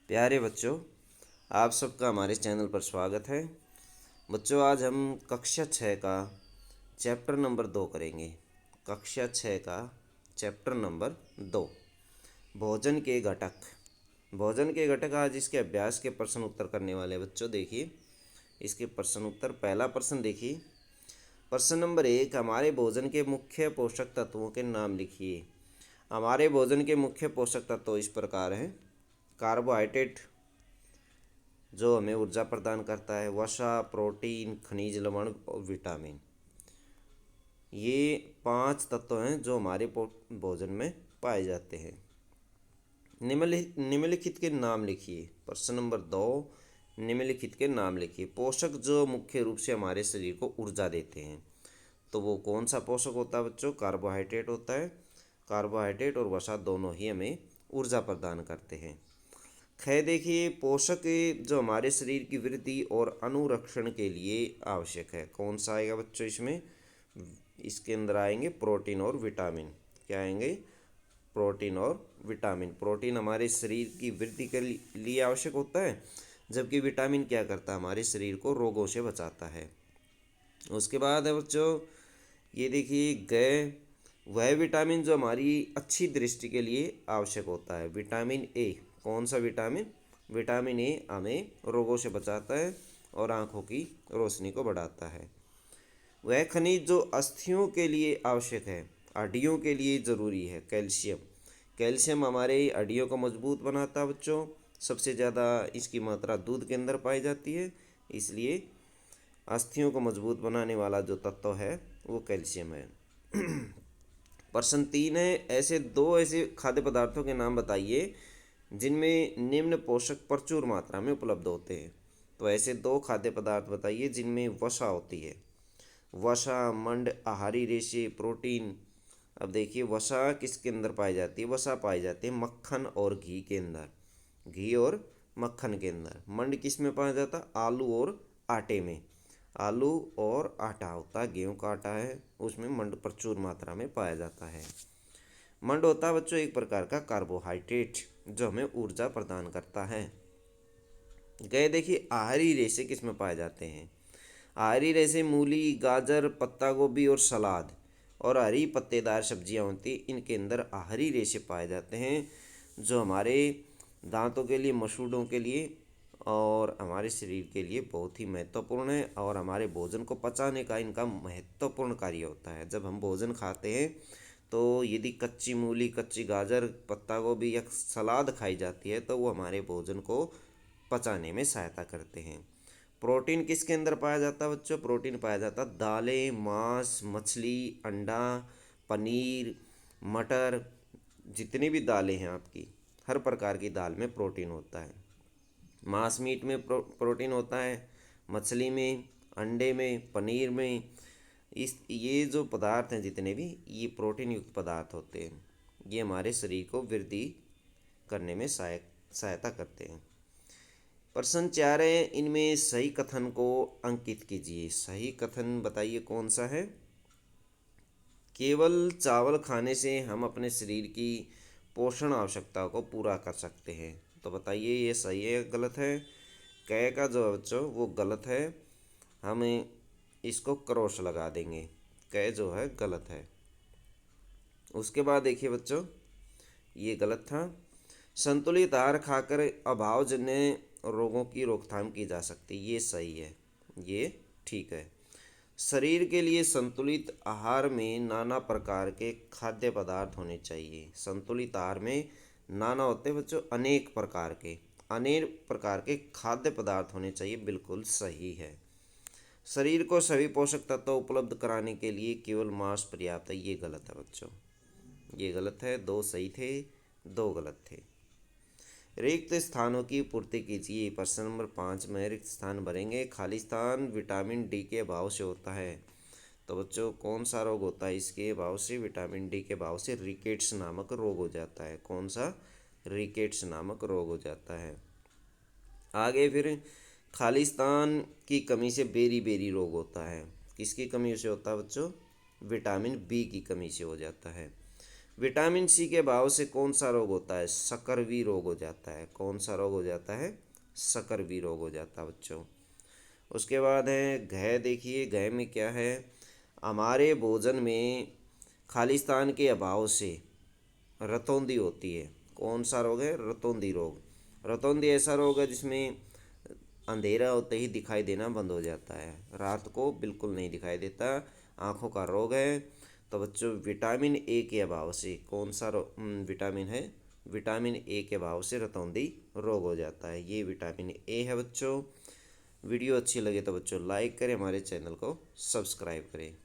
प्यारे बच्चों, आप सबका हमारे चैनल पर स्वागत है। बच्चों, आज हम कक्षा 6 का चैप्टर नंबर 2 करेंगे। कक्षा 6 का चैप्टर नंबर 2, भोजन के घटक। भोजन के घटक, आज इसके अभ्यास के प्रश्न उत्तर करने वाले बच्चों। देखिए इसके प्रश्न उत्तर। पहला प्रश्न देखिए, प्रश्न नंबर 1, हमारे भोजन के मुख्य पोषक तत्वों के नाम लिखिए। हमारे भोजन के मुख्य पोषक तत्व इस प्रकार हैं। कार्बोहाइड्रेट जो हमें ऊर्जा प्रदान करता है, वसा, प्रोटीन, खनिज लवण और विटामिन। ये 5 तत्व हैं जो हमारे भोजन में पाए जाते हैं। निम्नलिखित के नाम लिखिए। प्रश्न नंबर 2, निम्नलिखित के नाम लिखिए। पोषक जो मुख्य रूप से हमारे शरीर को ऊर्जा देते हैं, तो वो कौन सा पोषक होता है बच्चों? कार्बोहाइड्रेट होता है। कार्बोहाइड्रेट और वसा दोनों ही हमें ऊर्जा प्रदान करते हैं। ख देखिए, पोषक जो हमारे शरीर की वृद्धि और अनुरक्षण के लिए आवश्यक है, कौन सा आएगा बच्चों इसमें? इसके अंदर आएंगे प्रोटीन और विटामिन। क्या आएंगे? प्रोटीन और विटामिन। प्रोटीन हमारे शरीर की वृद्धि के लिए आवश्यक होता है, जबकि विटामिन क्या करता है? हमारे शरीर को रोगों से बचाता है। उसके बाद है बच्चों, ये देखिए ग, वह विटामिन जो हमारी अच्छी दृष्टि के लिए आवश्यक होता है। विटामिन ए, कौन सा विटामिन? विटामिन ए हमें रोगों से बचाता है और आँखों की रोशनी को बढ़ाता है। वह खनिज जो अस्थियों के लिए आवश्यक है, हड्डियों के लिए ज़रूरी है, कैल्शियम। कैल्शियम हमारे हड्डियों को मजबूत बनाता है बच्चों। सबसे ज़्यादा इसकी मात्रा दूध के अंदर पाई जाती है, इसलिए अस्थियों को मजबूत बनाने वाला जो तत्व है वो कैल्शियम है। प्रश्न 3 है, ऐसे खाद्य पदार्थों के नाम बताइए जिनमें निम्न पोषक प्रचुर मात्रा में उपलब्ध होते हैं। तो ऐसे 2 खाद्य पदार्थ बताइए जिनमें वसा होती है। वसा, मंड, आहारी रेशे, प्रोटीन। अब देखिए वसा किसके अंदर पाई जाती है? वसा पाई जाती है मक्खन और घी के अंदर। घी और मक्खन के अंदर। मंड किस में पाया जाता है? आलू और आटे में। आलू और आटा होता है, गेहूं का आटा है, उसमें मंड प्रचुर मात्रा में पाया जाता है। मंड होता है बच्चों एक प्रकार का कार्बोहाइड्रेट जो हमें ऊर्जा प्रदान करता है। गए देखिए, आहारी रेशे किस में पाए जाते हैं? आहारी रेशे मूली, गाजर, पत्ता गोभी और सलाद और हरी पत्तेदार सब्जियां होती, इनके अंदर आहारी रेशे पाए जाते हैं, जो हमारे दांतों के लिए, मसूड़ों के लिए और हमारे शरीर के लिए बहुत ही महत्वपूर्ण है। और हमारे भोजन को पचाने का इनका महत्वपूर्ण कार्य होता है। जब हम भोजन खाते हैं तो यदि कच्ची मूली, कच्ची गाजर, पत्ता गोभी या सलाद खाई जाती है तो वो हमारे भोजन को पचाने में सहायता करते हैं। प्रोटीन किसके अंदर पाया जाता है बच्चों? प्रोटीन पाया जाता है दालें, मांस, मछली, अंडा, पनीर, मटर। जितनी भी दालें हैं आपकी, हर प्रकार की दाल में प्रोटीन होता है। मांस मीट में प्रोटीन होता है, मछली में, अंडे में, पनीर में। ये जो पदार्थ हैं जितने भी, ये प्रोटीन युक्त पदार्थ होते हैं। ये हमारे शरीर को वृद्धि करने में सहायता करते हैं। प्रश्न 4 है, इनमें सही कथन को अंकित कीजिए। सही कथन बताइए कौन सा है? केवल चावल खाने से हम अपने शरीर की पोषण आवश्यकता को पूरा कर सकते हैं। तो बताइए ये सही है या गलत है? क का जो है बच्चों वो गलत है। हम इसको क्रॉस लगा देंगे। क जो है गलत है। उसके बाद देखिए बच्चों, ये गलत था। संतुलित आहार खाकर अभावजन्य रोगों की रोकथाम की जा सकती, ये सही है, ये ठीक है। शरीर के लिए संतुलित आहार में नाना प्रकार के खाद्य पदार्थ होने चाहिए। संतुलित आहार में नाना होते हैं बच्चों, अनेक प्रकार के खाद्य पदार्थ होने चाहिए, बिल्कुल सही है। शरीर को सभी पोषक तत्व उपलब्ध कराने के लिए केवल मांस पर्याप्त है, ये गलत है बच्चों, ये गलत है। 2 सही थे, 2 गलत थे। रिक्त स्थानों की पूर्ति कीजिए। प्रश्न नंबर 5 में रिक्त स्थान भरेंगे। खाली स्थान विटामिन डी के अभाव से होता है। तो बच्चों कौन सा रोग होता है इसके अभाव से? विटामिन डी के अभाव से रिकेट्स नामक रोग हो जाता है। कौन सा? रिकेट्स नामक रोग हो जाता है। आगे फिर खाली स्थान की कमी से बेरी बेरी रोग होता है। किसकी कमी से होता है बच्चों? विटामिन बी की कमी से हो जाता है। विटामिन सी के अभाव से कौन सा रोग होता है? सकरवी रोग हो जाता है। कौन सा रोग हो जाता है? सकरवी रोग हो जाता है बच्चों। उसके बाद है घ। देखिए घ में क्या है? हमारे भोजन में खालिस्तान के अभाव से रतौंधी होती है। कौन सा रोग है? रतौंधी रोग। रतौंधी ऐसा रोग है जिसमें अंधेरा होते ही दिखाई देना बंद हो जाता है, रात को बिल्कुल नहीं दिखाई देता, आँखों का रोग है। तो बच्चों विटामिन ए के अभाव से कौन सा विटामिन है? विटामिन ए के अभाव से रतौंधी रोग हो जाता है। ये विटामिन ए है बच्चों। वीडियो अच्छी लगे तो बच्चों लाइक करें, हमारे चैनल को सब्सक्राइब करें।